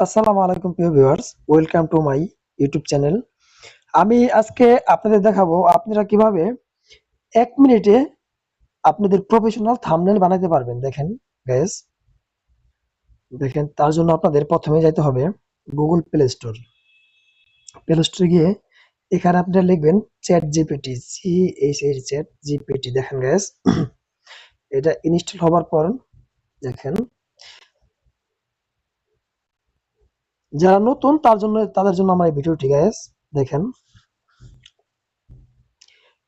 আসসালামু আলাইকুম প্রিয় viewers, welcome to my YouTube channel. আমি আজকে আপনাদের দেখাবো আপনারা কিভাবে 1 মিনিটে আপনাদের প্রফেশনাল থাম্বনেল বানাতে পারবেন। দেখেন গাইস, দেখেন তার জন্য আপনাদের প্রথমে যাইতে হবে গুগল প্লে স্টোর। প্লে স্টোরে গিয়ে এখানে আপনারা লিখবেন চ্যাট জিপিটি, চ্যাট জিপিটি। দেখেন গাইস, এটা ইনস্টল হবার পর দেখেন যারা নতুন তাদের জন্য আমার এই ভিডিওটি গাইস। দেখেন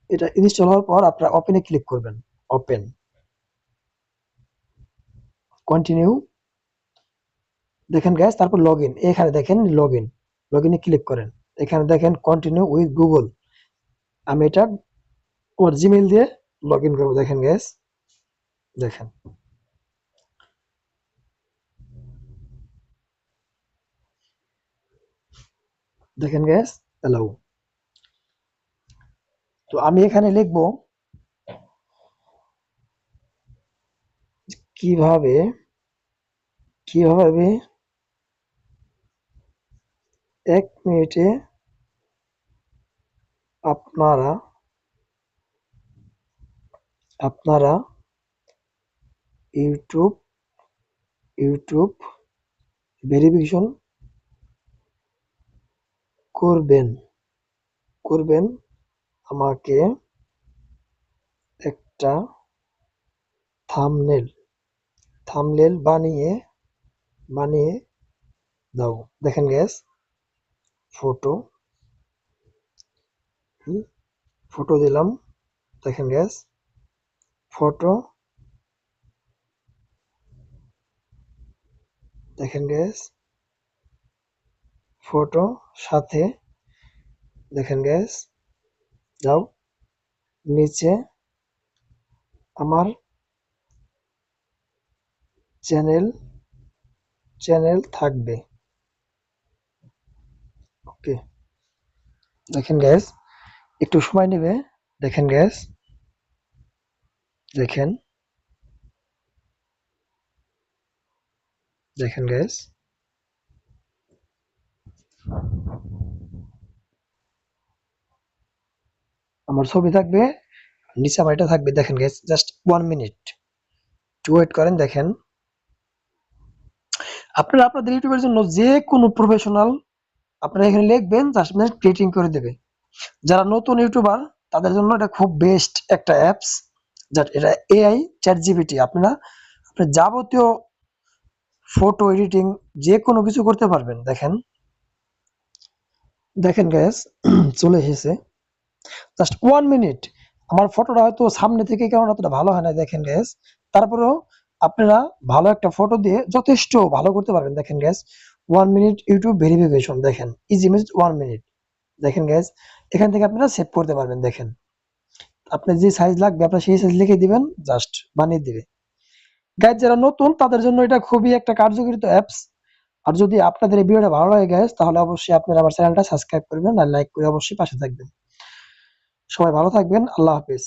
এটা ইনস্টল হওয়ার পর আপনারা ওপেনে ক্লিক করবেন। ওপেন, কন্টিনিউ, দেখেন গাইস, তারপর লগইন। এখানে দেখেন লগইনে ক্লিক করেন। এখানে দেখেন কন্টিনিউ উইথ গুগল। আমি এটা আমার জিমেইল দিয়ে লগইন করব। দেখেন গাইস, দেখেন দেখেন গাইস, এলাও। তো আমি এখানে লিখব কিভাবে কিভাবে 1 মিনিটে আপনারা আপনারা ইউটিউব ইউটিউব ভেরিফিকেশন করবেন করবেন আমাকে একটা থাম্বনেল থাম্বনেল বানিয়ে দাও। দেখেন গ্যাস, ফটো ফটো দিলাম। দেখেন গ্যাস, ফটো। দেখেন গ্যাস, ফটো সাথে। দেখেন গ্যাস, যাও নিচে আমার চ্যানেল চ্যানেল থাকবে। ওকে, দেখেন গ্যাস, একটু সময় নেবে। দেখেন গ্যাস, দেখেন দেখেন গ্যাস, আমার ছবি থাকবে, নিচে আমার এটা থাকবে। দেখেন গ্যাস, জাস্ট 1 মিনিট একটু ওয়েট করেন। দেখেন আপনারা আপনাদের ইউটিউবের জন্য যে কোনো প্রফেশনাল আপনারা এখানে লিখবেন, জাস্ট ক্রিয়েটিং করে দেবে। যারা নতুন ইউটিউবার তাদের জন্য এটা খুব বেস্ট একটা অ্যাপস। এটা এআই চ্যাট জিপিটি। আপনার যাবতীয় ফটো এডিটিং যে কোনো কিছু করতে পারবেন। দেখেন দেখেন গ্যাস, চলে এসেছে। Just 1 minute. আমার ফটোটা হয়তো সামনে থেকে কেমন অতটা ভালো হয় না, দেখেন গ্যাস, তারপরেও আপনারা ভালো একটা ফটো দিয়ে যথেষ্ট ভালো করতে পারবেন। দেখেন গ্যাস, 1 মিনিট ইউটিউব ভেরিফিকেশন। দেখেন ইজি ইমেজ 1 মিনিট। দেখেন গ্যাস, এখান থেকে আপনারা সেভ করতে পারবেন। দেখেন আপনার যে সাইজ লাগবে আপনার সেই সাইজ লিখে দিবেন, জাস্ট বানিয়ে দিবে। গাইজ, যারা নতুন তাদের জন্য এটা খুবই একটা কার্যকরী অ্যাপস। আর যদি আপনাদের এই ভিডিওটা ভালো লাগে গাইজ, তাহলে অবশ্যই আপনারা আমার চ্যানেলটা সাবস্ক্রাইব করবেন আর লাইক করে অবশ্যই পাশে থাকবেন। সবাই ভালো থাকবেন। আল্লাহ হাফেজ।